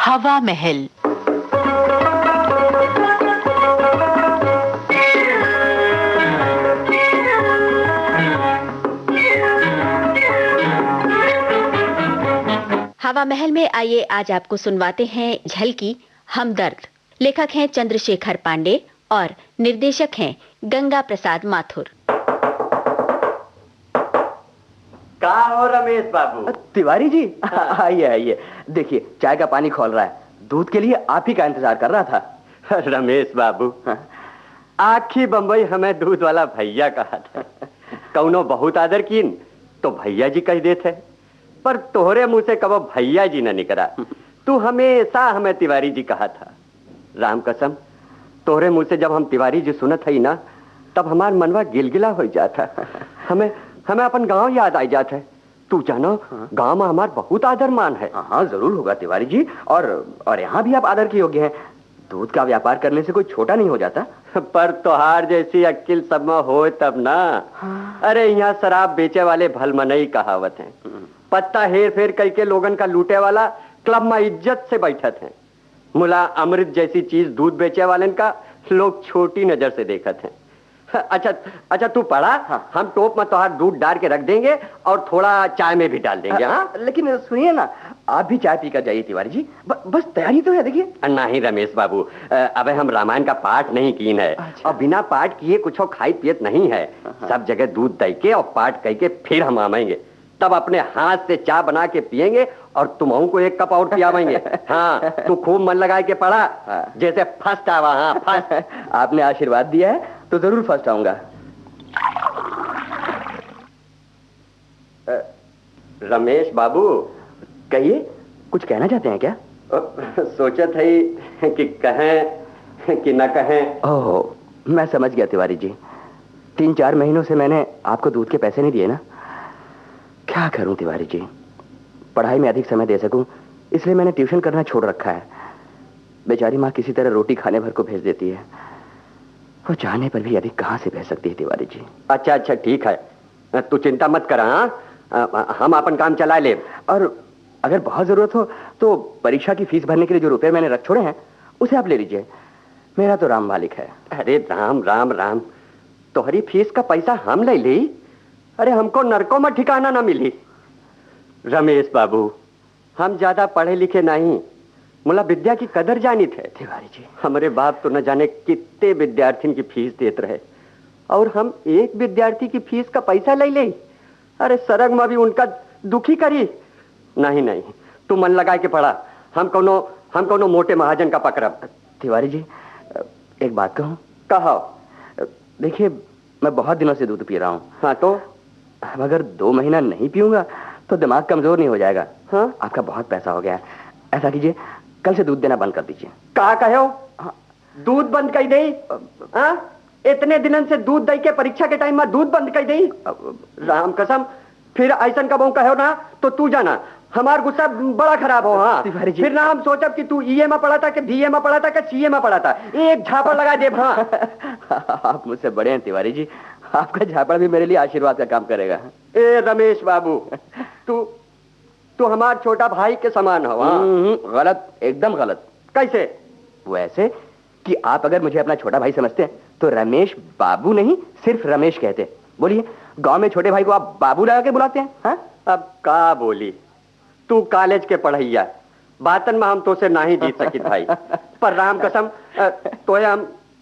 हवा महल। हवा महल में आइए आज आपको सुनवाते हैं झलकी हमदर्द। लेखक हैं चंद्रशेखर पांडे और निर्देशक हैं गंगा प्रसाद माथुर। कहाँ हो रमेश बाबू? तिवारी जी आइए आइए, देखिए चाय का पानी खोल रहा है, दूध के लिए आप ही का इंतजार कर रहा था। रमेश बाबू, आखी बंबई हमें दूध वाला भैया कहा था। कौनो बहुत आदर कीन तो भैया जी कह देते, पर तोहरे मुंह से कबो भैया जी न निकला। तू हमेशा हमें तिवारी जी कहा था। राम कसम, तोहरे मुंह से जब हम तिवारी जी सुनत हई ना, तब हमार मनवा गिलगिला हो जाता। हमें अपन गांव याद आ जाता है। तू जानो, गांव में हमार बहुत आदर मान है। हाँ जरूर होगा तिवारी जी, और यहाँ भी आप आदर के योग्य हैं। दूध का व्यापार करने से कोई छोटा नहीं हो जाता। पर तोहार जैसी अक्ल सब में हो तब ना। अरे यहाँ शराब बेचे वाले भलमनई कहावत है। पत्ता हेर फेर करके लोगन का लूटे वाला क्लब में इज्जत से बैठत है। मुला अमृत जैसी चीज दूध बेचे वाले का लोग छोटी नजर से देखत हैं। अच्छा तू पढ़ा। हम टोप में तोहार दूध डाल के रख देंगे और थोड़ा चाय में भी डाल देंगे। हाँ लेकिन सुनिए ना, आप भी चाय पीकर जाइए तिवारी जी। बस तैयारी तो है। देखिए नहीं रमेश बाबू, अबे हम रामायण का पाठ नहीं कीन है। अच्छा। और बिना पाठ किए कुछ खाई पियत नहीं है। सब जगह दूध दे के और पाठ कह के फिर हम आवेंगे, तब अपने हाथ से चाय बना के पियेंगे और तुमहू को एक कप और पियावेंगे। हाँ तू खूब मन लगा के पढ़ा, जैसे फर्स्ट आवा। हाँ फर्स्ट। आपने आशीर्वाद दिया है तो जरूर फर्स्ट आऊंगा। रमेश बाबू, कहिए, कुछ कहना चाहते हैं क्या? सोचत है कि कहें कि न कहें। ओह, मैं समझ गया तिवारी जी। 3-4 महीनों से मैंने आपको दूध के पैसे नहीं दिए ना। क्या करूं तिवारी जी, पढ़ाई में अधिक समय दे सकूं इसलिए मैंने ट्यूशन करना छोड़ रखा है। बेचारी माँ किसी तरह रोटी खाने भर को भेज देती है, वो चाहने पर भी अधिक कहां से भेज सकती है तिवारी जी। अच्छा ठीक है, तू चिंता मत कर। हम अपन काम चला ले। और अगर बहुत जरूरत हो तो परीक्षा की फीस भरने के लिए जो रुपए मैंने रख छोड़े हैं उसे आप ले लीजिए। मेरा तो राम मालिक है। अरे राम राम राम, तोहरी फीस का पैसा हम ले ली? अरे हमको नरकों में ठिकाना ना मिली। रमेश बाबू, हम ज्यादा पढ़े लिखे नहीं, मुला विद्या की कदर जानी थे। तिवारी जी, हमारे बाप तो न जाने कितने विद्यार्थियों की फीस देते रहे, और हम एक विद्यार्थी की फीस का पैसा ले ले। अरे सरग में भी उनका दुखी करी। नहीं, तू मन लगा के पढ़ा। हम कोनो मोटे महाजन का पकड़ब। तिवारी जी, एक बात कहूं? कहो। देखिए, मैं बहुत दिनों से दूध पी रहा हूं। हाँ तो अगर 2 महीना नहीं पीऊंगा तो दिमाग कमजोर नहीं हो जाएगा। हाँ, आपका बहुत पैसा हो गया है। ऐसा कीजिए, कल से दूध देना बंद कर दीजिए। कहा कहो? दूध बंद कर दे? इतने दिनों से दूध दे के परीक्षा के टाइम में दूध बंद कर दे? राम कसम, फिर ऐसा कबो कहो ना तो तू जाना, हमार गुस्सा बड़ा खराब हो। हाँ फिर ना हम सोचब कि तू ईए में पढ़ा था कि बीए में पढ़ा था कि सीए में पढ़ा था। एक झापड़ लगा दे। हाँ आप मुझसे बड़े हैं तिवारी जी, आपका झापड़ भी मेरे लिए आशीर्वाद का काम करेगा। ए रमेश बाबू, तू हमार छोटा भाई के समान हो। गलत, एकदम गलत। कैसे? वैसे कि आप अगर मुझे अपना छोटा भाई समझते हैं तो रमेश बाबू नहीं, सिर्फ रमेश कहते। बोलिए, गांव में छोटे भाई को आप बाबू लगा के बुलाते हैं? हाँ? अब का बोली, तू कॉलेज के पढ़ैया, बातन में हम तो से नहीं जीत सकी भाई। पर राम कसम,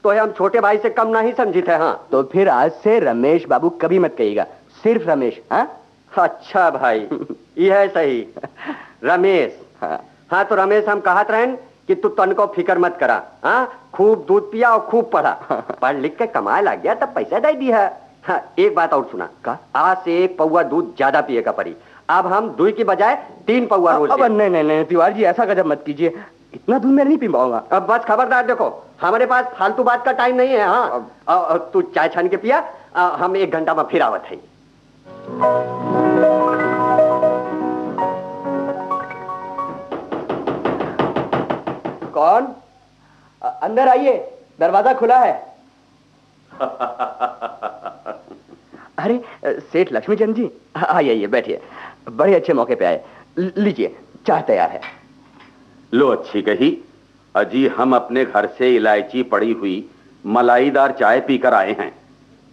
तो हम छोटे भाई से कम नहीं समझी थे। हाँ तो फिर आज से रमेश बाबू कभी मत कहिएगा, सिर्फ रमेश। हाँ अच्छा भाई, यह सही रमेश। हाँ तो रमेश, हम कहत रहें कि तू तन को फिक्र मत करा। हाँ, खूब दूध पिया और खूब पढ़ा। पढ़ लिख के कमाए लग गया तब पैसा दे दिया। हाँ, एक बात और सुना, आज से 1 पौवा दूध ज्यादा पिए का पड़ी। अब हम 2 की बजाय 3 पौवा रोज। अब नहीं तिवारी जी, ऐसा गजब मत कीजिए, इतना दूध मैं नहीं पी पाऊंगा। अब बस खबरदार, देखो हमारे पास फालतू बात का टाइम नहीं है। हाँ तू चाय छान के पिया, हम 1 घंटा में फिर आवत है। कौन? अंदर आइए, दरवाजा खुला है। अरे सेठ लक्ष्मीचंद जी, आइए बैठिए, बड़े अच्छे मौके पे आए। लीजिए, चाय तैयार है। लो अच्छी कही। अजी हम अपने घर से इलायची पड़ी हुई मलाईदार चाय पीकर आए हैं।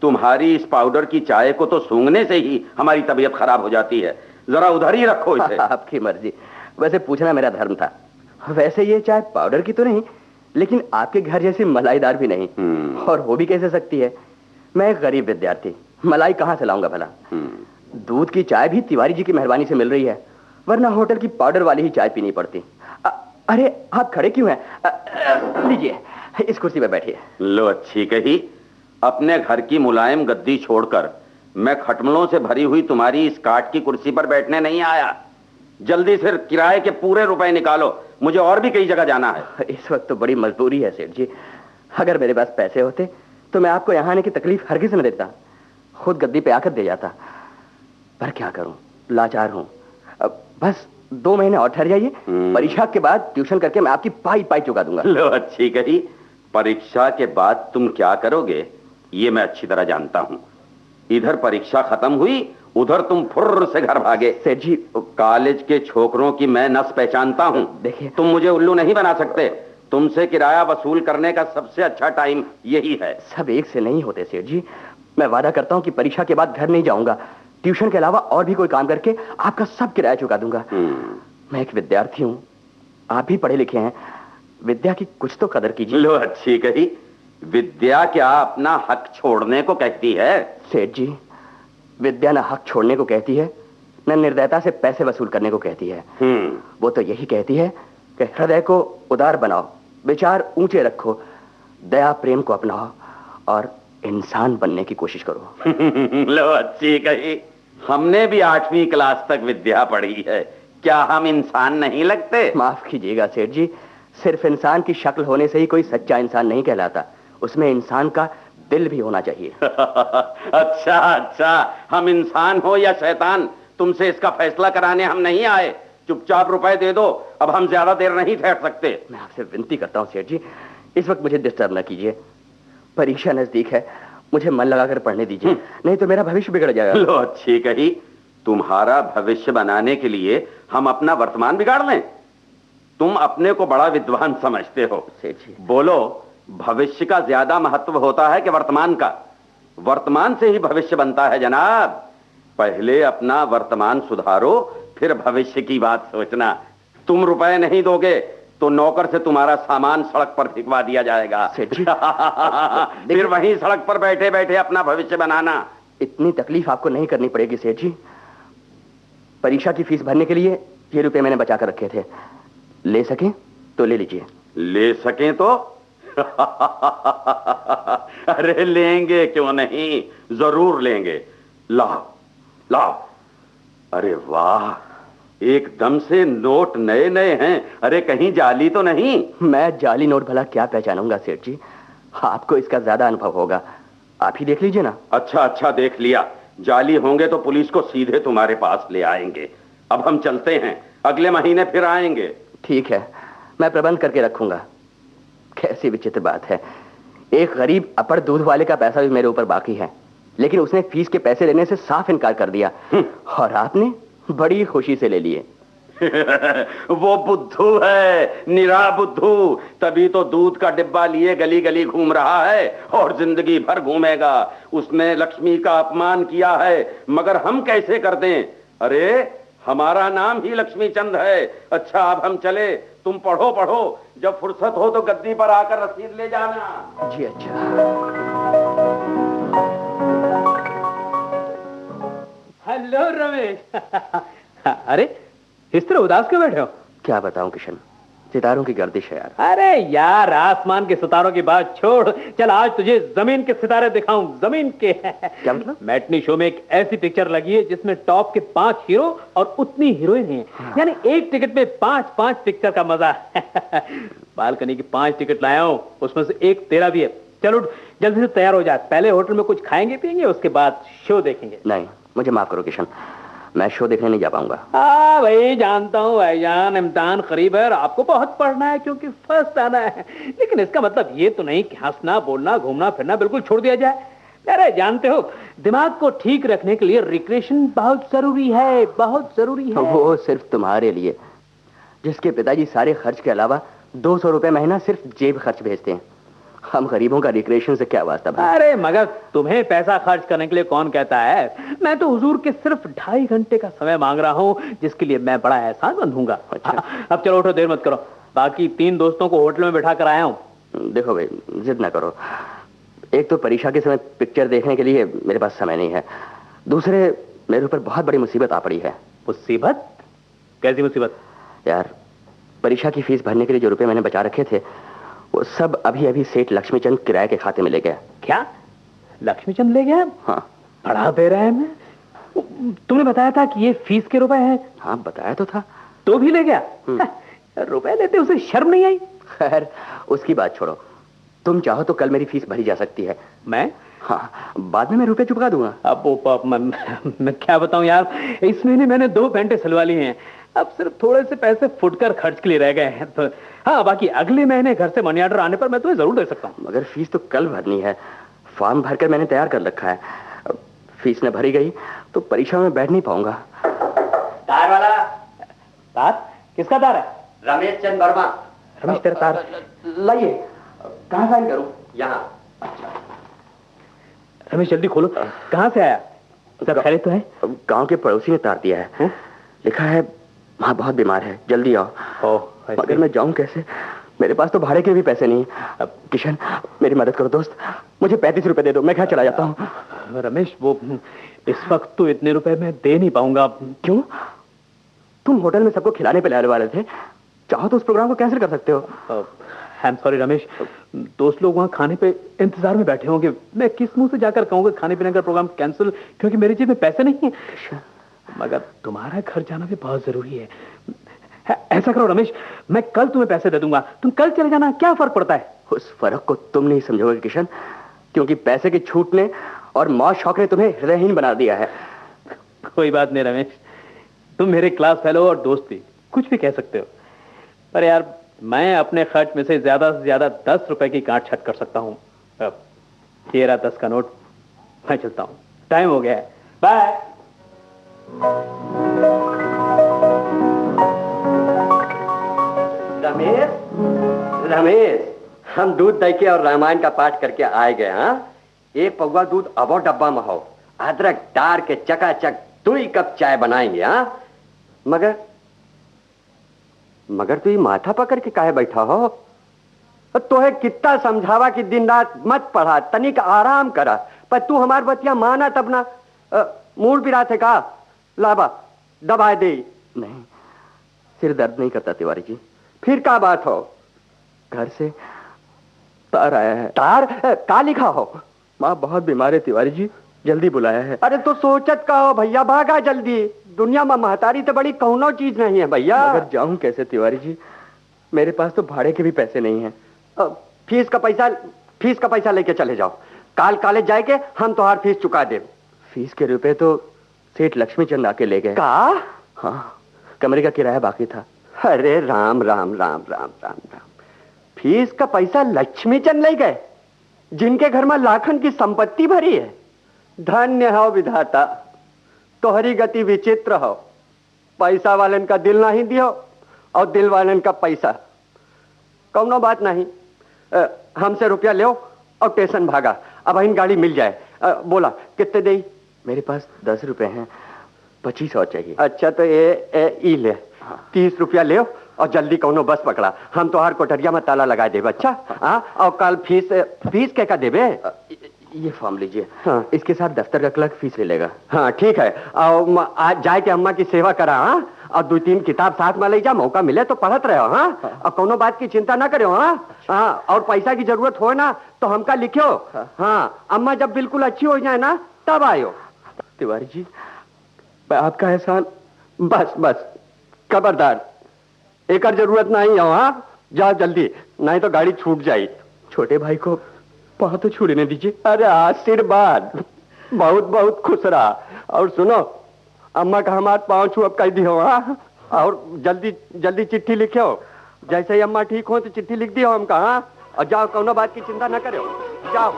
तुम्हारी इस पाउडर की चाय को तो सूंघने से ही हमारी तबीयत खराब हो जाती है। जरा उधर ही रखो इसे। आपकी मर्जी। वैसे पूछना मेरा धर्म था। वैसे ये चाय पाउडर की तो नहीं, लेकिन आपके घर जैसी मलाईदार भी नहीं। और हो भी कैसे सकती है? मैं एक गरीब विद्यार्थी, मलाई कहां से लाऊंगा भला? दूध की चाय भी तिवारी जी की मेहरबानी से मिल रही है, वरना होटल की पाउडर वाली ही चाय पीनी पड़ती। अरे आप खड़े क्यों हैं? लीजिए, इस कुर्सी पर बैठिए। लो अच्छी कही। अपने घर की मुलायम गद्दी छोड़कर मैं खटमलों से भरी हुई तुम्हारी इस काठ की कुर्सी पर बैठने नहीं आया। जल्दी से किराए के पूरे रुपए निकालो, मुझे और भी कई जगह जाना है। इस वक्त तो बड़ी मजबूरी है सेठ जी। अगर मेरे पास पैसे होते तो मैं आपको यहाँ आने की तकलीफ हरगिज न देता, खुद गद्दी पे आकर दे जाता। पर क्या करूं, लाचार हूं। बस 2 महीने और ठहर जाइए, परीक्षा के बाद ट्यूशन करके मैं आपकी पाई पाई चुका दूंगा। लो अच्छी कही। परीक्षा के बाद तुम क्या करोगे ये मैं अच्छी तरह जानता हूं। इधर परीक्षा खत्म हुई, उधर तुम फुर्र से घर भागे। सेठ जी, कॉलेज के छोकरों की मैं नस पहचानता हूं। देखिए, तुम मुझे उल्लू नहीं बना सकते। तुमसे किराया वसूल करने का सबसे अच्छा टाइम यही है। सब एक से नहीं होते सेठ जी। मैं वादा करता हूं कि परीक्षा के बाद घर नहीं जाऊंगा, ट्यूशन के अलावा और भी कोई काम करके आपका सब किराया चुका दूंगा। मैं एक विद्यार्थी हूं, आप भी पढ़े लिखे हैं, विद्या की कुछ तो कदर कीजिए। लो अच्छी कही। विद्या क्या अपना हक छोड़ने को कहती है? सेठ जी, विद्या न हक छोड़ने को कहती है, न निर्दयता से पैसे वसूल करने को कहती है। वो तो यही कहती है कि हृदय को उदार बनाओ, विचार ऊंचे रखो, दया प्रेम को अपनाओ और इंसान बनने की कोशिश करो। लो अच्छी कही। हमने भी 8वीं क्लास तक विद्या पढ़ी है, क्या हम इंसान नहीं लगते? माफ कीजिएगा सेठ जी, सिर्फ इंसान की शक्ल होने से ही कोई सच्चा इंसान नहीं कहलाता, उसमें इंसान का दिल भी होना चाहिए। अच्छा अच्छा, हम इंसान हो या शैतान, तुमसे इसका फैसला कराने हम नहीं आए। चुपचाप रुपए दे दो, अब हम ज्यादा देर नहीं ठहर सकते। मैं आपसे विनती करता हूं सेठ जी, इस वक्त मुझे डिस्टर्ब न कीजिए। परीक्षा नजदीक है, मुझे मन लगाकर पढ़ने दीजिए, नहीं तो मेरा भविष्य बिगड़ जाएगा। लो अच्छी कही। तुम्हारा भविष्य बनाने के लिए हम अपना वर्तमान बिगाड़ लें? तुम अपने को बड़ा विद्वान समझते हो सेठ जी। बोलो, भविष्य का ज्यादा महत्व होता है कि वर्तमान का? वर्तमान से ही भविष्य बनता है जनाब। पहले अपना वर्तमान सुधारो, फिर भविष्य की बात सोचना। तुम रुपए नहीं दोगे तो नौकर से तुम्हारा सामान सड़क पर फेंकवा दिया जाएगा। फिर वहीं सड़क पर बैठे बैठे अपना भविष्य बनाना। इतनी तकलीफ आपको नहीं करनी पड़ेगी सेठ जी। परीक्षा की फीस भरने के लिए ये रुपए मैंने बचा कर रखे थे, ले सकें तो ले लीजिए। ले सकें तो? अरे लेंगे क्यों नहीं, जरूर लेंगे। लाओ लाओ। अरे वाह, एकदम से नोट नए नए हैं। अरे कहीं जाली तो नहीं? मैं जाली नोट भला क्या पहचानूंगा सेठ जी, आपको इसका ज्यादा अनुभव होगा, आप ही देख लीजिए ना। अच्छा अच्छा, देख लिया। जाली होंगे तो पुलिस को सीधे तुम्हारे पास ले आएंगे। अब हम चलते हैं, अगले महीने फिर आएंगे। ठीक है, मैं प्रबंध करके रखूंगा। कैसी विचित्र बात है, एक गरीब अपड़ दूध वाले का पैसा भी मेरे ऊपर बाकी है, लेकिन उसने फीस के पैसे लेने से साफ इनकार कर दिया और आपने बड़ी खुशी से ले लिए। वो बुद्धू है, निरा बुद्धू, तभी तो दूध का डिब्बा लिए गली गली घूम रहा है और जिंदगी भर घूमेगा। उसने लक्ष्मी का अपमान किया है, मगर हम कैसे कर दें? अरे हमारा नाम ही लक्ष्मी चंद है। अच्छा अब हम चले, तुम पढ़ो पढ़ो, जब फुर्सत हो तो गद्दी पर आकर रसीद ले जाना। जी अच्छा। हेलो रमेश। अरे इस तरह उदास क्यों बैठे हो? क्या बताऊं किशन, सितारों की गर्दिश है यार। अरे यार, आसमान के सितारों की बात छोड़, चल आज तुझे जमीन के सितारे दिखाऊं। जमीन के क्या मतलब? मैटनी शो में एक ऐसी पिक्चर लगी है जिसमें टॉप के 5 हीरो और उतनी हीरोइन हैं। यानी एक टिकट पे 5-5 पिक्चर का मजा। बालकनी की 5 टिकट लाया हूं, उसमें से एक तेरा भी है। चलो जल्दी से तैयार हो जा, पहले होटल में कुछ खाएंगे पिएंगे, उसके बाद शो देखेंगे। नहीं, मुझे माफ करो किशन, मैं शो देखने नहीं जा पाऊंगा। हाँ भाई, जानता हूँ भाईजान, इम्तिहान करीब है और आपको बहुत पढ़ना है क्योंकि फर्स्ट आना है, लेकिन इसका मतलब ये तो नहीं कि हंसना बोलना घूमना फिरना बिल्कुल छोड़ दिया जाए। अरे जानते हो, दिमाग को ठीक रखने के लिए रिक्रिएशन बहुत जरूरी है, बहुत जरूरी है। वो सिर्फ तुम्हारे लिए, जिसके पिताजी सारे खर्च के अलावा 200 रुपए महीना सिर्फ जेब खर्च भेजते हैं। हम गरीबों का रिक्रिएशन से क्या वास्ता भाई? अरे मगर तुम्हें पैसा खर्च करने के लिए कौन कहता है? मैं तो हुजूर के सिर्फ 2.5 घंटे का समय मांग रहा हूँ, जिसके लिए मैं बड़ा एहसानमंद हूँगा। अच्छा। अब चलो उठो, देर मत करो। बाकी 3 दोस्तों को होटल में बैठा कर आया हूँ। देखो भाई, जिद ना करो। एक तो परीक्षा के समय पिक्चर देखने के लिए मेरे पास समय नहीं है, दूसरे मेरे ऊपर बहुत बड़ी मुसीबत आ पड़ी है। मुसीबत? कैसी मुसीबत? यार, परीक्षा की फीस भरने के लिए जो रुपए मैंने बचा रखे थे वो सब अभी अभी सेठ लक्ष्मीचंद किराए के खाते में ले गया। क्या? लक्ष्मीचंद ले गया? हाँ। बड़ा बेरहम है मैं। तुमने बताया था कि ये फीस के रुपए हैं। हाँ, बताया तो था। तो भी ले गया? रुपए लेते उसे शर्म नहीं आई? खैर, उसकी बात छोड़ो। तुम चाहो तो कल मेरी फीस भरी जा सकती है। मैं? हाँ, बाद में मैं रुपए चुका दूंगा। अब मैं क्या बताऊं यार, इस महीने मैंने 2 पैंटें सिलवा ली हैं। अब सिर्फ थोड़े से पैसे फुटकर खर्च के लिए रह गए हैं। तो हाँ, बाकी अगले महीने घर से मनी ऑर्डर आने पर मैं तुम्हें जरूर दे सकता हूँ। मगर फीस तो कल भरनी है। फॉर्म भरकर मैंने तैयार कर रखा है। अब फीस न भरी गई तो परीक्षा में बैठ नहीं पाऊंगा। तार वाला। तार? किसका तार है? रमेश चंद वर्मा। रमेश, तेरा तार लाइए। कहाँ साइन करूं? यहाँ। रमेश, जल्दी खोलो। कहाँ से आया? सब खैरियत तो है? गांव के पड़ोसी ने तार दिया है। लिखा है माँ बहुत बीमार है, जल्दी आओ। मगर मैं जाऊं कैसे? मेरे पास तो भाड़े के भी पैसे नहीं। अब किशन, मेरी मदद करो दोस्त, मुझे 35 रुपए दे दो, मैं घर चला जाता हूँ। रमेश, वो इस वक्त तो इतने रुपए मैं दे नहीं पाऊंगा। क्यों? तुम होटल में सबको खिलाने पिलाने वाले थे, चाहो तो उस प्रोग्राम को कैंसिल कर सकते हो। आई एम सॉरी रमेश, दोस्त लोग वहाँ खाने पे इंतजार में बैठे होंगे। मैं किस मुंह से जाकर कहूँगा खाने पीने का प्रोग्राम कैंसिल, क्योंकि मेरी जेब में पैसे नहीं है। मगर तुम्हारा घर जाना भी बहुत जरूरी है। ऐसा करो रमेश, मैं कल तुम्हें पैसे दे दूंगा, तुम कल चले जाना, क्या फर्क पड़ता है? उस फर्क को तुम नहीं समझोगे किशन, क्योंकि पैसे की छूट ने और मौज शौक ने तुम्हें हृदयहीन बना दिया है। कोई बात नहीं रमेश, तुम मेरे क्लास फेलो और दोस्त भी, कुछ भी कह सकते हो। पर यार, मैं अपने खर्च में से ज्यादा 10 रुपए की गांठ छट कर सकता हूँ। अब ये रहा 10 का नोट, मैं चलता हूँ, टाइम हो गया है, बाय। रमेश, रमेश, हम दूध दही के और रामायण का पाठ करके आए गए। हाँ, एक पौवा दूध अबो डब्बा में हो, अदरक डार के चकाचक 2 कप चाय बनाएंगे। हाँ, मगर तू माथा पकड़ के काहे बैठा हो? तो है कितना समझावा कि दिन रात मत पढ़ा, तनिक आराम करा, पर तू हमार बतिया माना तब ना। मूड भी रात है का? लाबा दबा दे। नहीं, सिर दर्द नहीं करता तिवारी जी। फिर क्या बात हो? घर से तार आया है। तार? का लिखा हो? माँ बहुत बीमार है तिवारी जी, जल्दी बुलाया है। अरे तो सोचत का हो भैया, भागा जल्दी। दुनिया में महतारी तो बड़ी कौनो चीज नहीं है भैया। अगर जाऊं कैसे तिवारी जी? मेरे पास तो भाड़े के भी पैसे नहीं हैं। फीस का पैसा लेके चले जाओ। काल कॉलेज जाके हम तुम्हार फीस चुका दे। फीस के रुपए तो सेठ लक्ष्मीचंद आके ले गए। का? हाँ, कमरे का किराया बाकी था। अरे राम राम राम राम राम राम, फीस का पैसा लक्ष्मीचंद ले गए, जिनके घर में लाखन की संपत्ति भरी है। धन्य हो विधाता, तोहरी गति विचित्र हो। पैसा वालन का दिल नहीं दियो और दिल वालन का पैसा। कौनो बात नहीं, हमसे रुपया लो और स्टेशन भागा। अब इन गाड़ी मिल जाए। बोला कितने दे? मेरे पास 10 रुपए हैं, 25 और चाहिए। अच्छा तो ये ले। हाँ। 30 रुपया ले और जल्दी कौनो बस पकड़ा, हम तो हर कोठरिया में ताला लगा देबे। अच्छा हाँ, और कल फीस क्या देबे? ये फॉर्म लीजिए। हाँ। इसके साथ दफ्तर का क्लर्क फीस ले लेगा। हाँ ठीक है, और आज जाए के अम्मा की सेवा करा। हाँ, और 2-3 किताब साथ में ले जा, मौका मिले तो पढ़त रहो। हाँ, और कोनो बात की चिंता ना करो। हाँ, और पैसा की जरूरत हो ना तो हमका लिखो। हाँ, अम्मा जब बिल्कुल अच्छी हो जाए ना तब आयो। तिवारी जी, मैं आपका एहसान। बस खबरदार, एक जरूरत नहीं हो। हाँ, जाओ जल्दी, नहीं तो गाड़ी छूट जाए। छोटे भाई को पाँव तो छूने दीजिए। अरे आशीर्वाद, बहुत बहुत खुश रहा। और सुनो, अम्मा का हमारे पाँव छू अब कह दियो। हाँ, और जल्दी जल्दी चिट्ठी लिखो। जैसे ही अम्मा ठीक हो तो चिट्ठी लिख दियो हमका। हाँ, और जाओ, कोनो बात की चिंता ना करो। जाओ,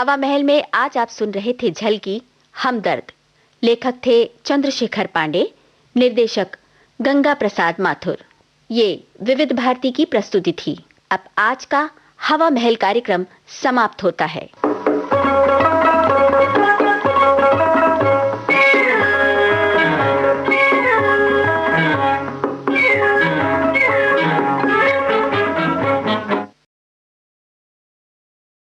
हवा महल में आज आप सुन रहे थे झलकी हमदर्द। लेखक थे चंद्रशेखर पांडे, निर्देशक गंगा प्रसाद माथुर। ये विविध भारती की प्रस्तुति थी। अब आज का हवा महल कार्यक्रम समाप्त होता है।